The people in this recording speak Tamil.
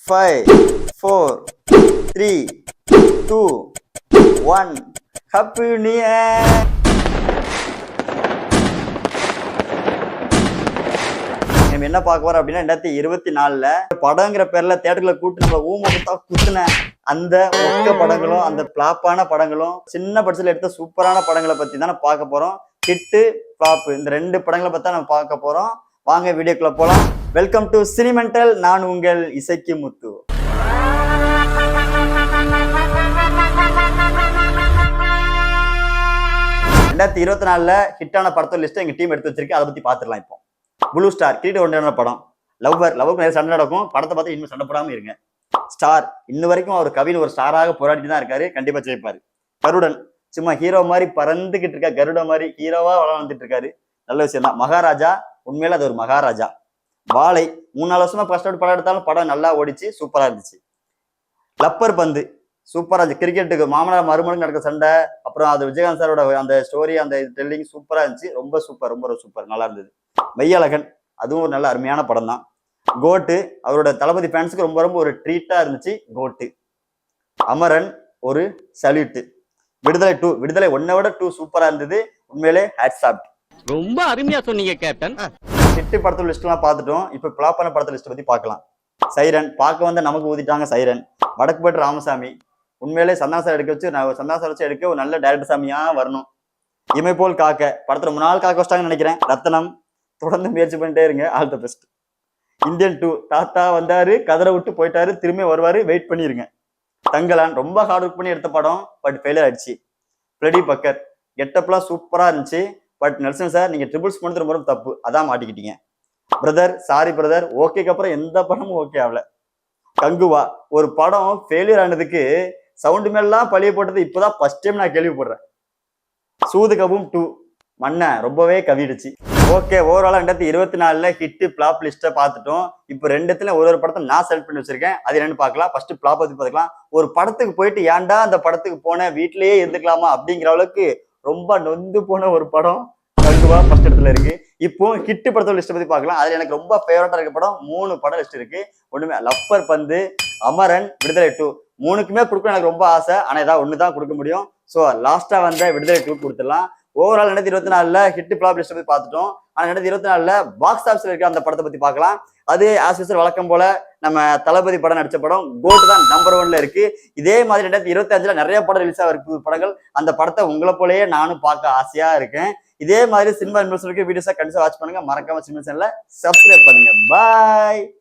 5, 4, 3, 2, 1. Happy New Year! நம்ம என்ன பார்க்க போறோம் அப்படின்னா 2024 படங்கிற பேர்ல தியேட்டர்ல கூட்டு நம்ம ஊமத்தா குத்துன அந்த மொக்க படங்களும் அந்த பிளாப்பான படங்களும் சின்ன பட்சத்துல எடுத்த சூப்பரான படங்களை பத்தி தானே பார்க்க போறோம். ஹிட்டு பிளாப் இந்த ரெண்டு படங்களை பத்தி தான் நம்ம பார்க்க போறோம். வாங்க வீடியோக்குள்ள போலாம். Welcome to Cinemental. நான் உங்கள் இசைக்கு முத்து. ரெண்டாயிரத்தி 24 ஹிட்டான படத்தோட லிஸ்ட் எங்க டீம் எடுத்து வச்சிருக்கு. அதை பத்தி பாத்துடலாம். இப்போ ப்ளூ ஸ்டார் கிரீட் ஒன்றான படம். லவ்வுக்கு நிறைய சண்டை நடக்கும். படத்தை பார்த்து இன்னும் சண்டை போடாம இருங்க. ஸ்டார் இன்ன வரைக்கும் அவர் கவின் ஒரு ஸ்டாராக போராடிட்டு தான் இருக்காரு. கண்டிப்பா ஜெயிப்பாரு. கருடன் சும்மா ஹீரோ மாதிரி பறந்துகிட்டு இருக்கா. கருட மாதிரி ஹீரோவா வளர்ந்துட்டு இருக்காரு. நல்ல விஷயம் தான். மகாராஜா உண்மையில அது ஒரு மகாராஜா. வாழை 3-4 வருஷமா ஃபர்ஸ்ட் படம் எடுத்தாலும் படம் நல்லா ஓடிச்சு. சூப்பரா இருந்துச்சு. லப்பர் பந்து சூப்பரா இருந்துச்சு. கிரிக்கெட்டுக்கு மாமனார் மருமனுக்கு நடக்க சண்டை, அப்புறம் அது விஜயகாந்த் சாரோட அந்த ஸ்டோரி அந்த டெல்லிங் சூப்பரா இருந்துச்சு. ரொம்ப சூப்பர் நல்லா இருந்தது. மெய்யழகன் அதுவும் ஒரு நல்ல அருமையான படம் தான். கோட்டு அவரோட தளபதி ஃபேன்ஸுக்கு ரொம்ப ஒரு ட்ரீட்டா இருந்துச்சு. கோட்டு. அமரன் ஒரு சல்யூட். விடுதலை 1 விட 2 சூப்பரா இருந்தது. உண்மையிலே ஹேட்ஸ் ஆஃப். ரொம்ப அருமையா சொன்னீங்க கேப்டன். ஹிட் படத்தோட லிஸ்ட் எல்லாம் பார்த்துட்டோம். இப்ப பிளாப்பான படத்தோட லிஸ்ட் பத்தி பார்க்கலாம். சைரன் பார்க்க வந்து நமக்கு ஊதிட்டாங்க. சைரன் வடக்குப்பட்டு ராமசாமி உண்மையிலே சந்தாசார் எடுக்க ஒரு நல்ல டைரக்டர் சாமியா வரணும். இமை போல் காக்க படத்துல 3 நாள் காக்க வச்சிட்டாங்கன்னு நினைக்கிறேன். ரத்தனம் தொடர்ந்து முயற்சி பண்ணிட்டே இருங்க. All the best. இந்தியன் 2 தாத்தா வந்தாரு, கதரை விட்டு போயிட்டாரு, திரும்பி வருவாரு, வெயிட் பண்ணிருங்க. தங்கலான் ரொம்ப ஹார்ட் ஒர்க் பண்ணி எடுத்த படம், பட் ஃபெயிலியர் ஆயிடுச்சு. ஃப்ரெடி பக்கர் கெட்டப்லாம் சூப்பரா இருந்துச்சு. பட் நெல்சன் சார் நீங்க ட்ரிபிள்ஸ் பண்ணது ரொம்ப தப்பு, அதான் மாட்டிக்கிட்டீங்க. பிரதர் சாரி பிரதர் ஓகேக்கு அப்புறம் எந்த படமும் ஓகே ஆகல. கங்குவா ஒரு படம் ஃபெயிலியர் ஆனதுக்கு சவுண்டு மேலாம் பழிய போட்டது இப்பதான் ஃபர்ஸ்ட் டைம் நான் கேள்விப்படுறேன். சூதுகவும் 2 மண்ண ரொம்பவே கவிடுச்சு. ஓகே, ஓவராலா 2024 ஹிட் பிளாப் லிஸ்ட்டை பார்த்துட்டோம். இப்போ ரெண்டுத்துல ஒரு படத்தை நான் செலக்ட் பண்ணி வச்சிருக்கேன். அது என்னன்னு பார்க்கலாம். ஃபர்ஸ்ட் பிளாப் பத்தி பார்க்கலாம். ஒரு படத்துக்கு போயிட்டு ஏன்டா அந்த படத்துக்கு போன வீட்லயே இருந்துக்கலாமா அப்படிங்கிற அளவுக்கு ரொம்ப நொந்து போன ஒரு படம் கங்குவா ஃபர்ஸ்ட் இடத்துல இருக்கு. இப்போ ஹிட் படத்தோட லிஸ்ட் பத்தி பார்க்கலாம். அதுல எனக்கு ரொம்ப ஃபேவரட்டா இருக்க படம் 3 படம் லிஸ்ட் இருக்கு. ஒண்ணுமே லப்பர் பந்து, அமரன், விடுதலை 2 3க்குமே கொடுக்க எனக்கு ரொம்ப ஆசை. ஆனா ஏதாவது ஒண்ணுதான் கொடுக்க முடியும். ஸோ லாஸ்டா வந்த விடுதலை 2 கொடுத்துடலாம். ஓவரால் 2024 ஹிட் பிளாப் லிஸ்ட் பத்தி பார்த்துட்டோம். ஆனா 2024 பாக்ஸ் ஆஃபீஸ்ல இருக்க அந்த படத்தை பத்தி பார்க்கலாம். அது ஆஸ் யூசுவல் வழக்கம் போல நம்ம தளபதி படம் நடிச்ச படம் கோட் தான் நம்பர் 1ல இருக்கு. இதே மாதிரி 2025 நிறைய படம் ரிலீஸ் ஆகிருக்கு படங்கள். அந்த படத்தை உங்களை போலயே நானும் பார்க்க ஆசையா இருக்கேன். இதே மாதிரி சினிமா இன்வெஸ்டருக்கு வீடியோஸா கண்டிப்பா வாட்ச் பண்ணுங்க. மறக்காம சினிமா சேனலை சப்ஸ்கிரைப் பண்ணுங்க. பாய்.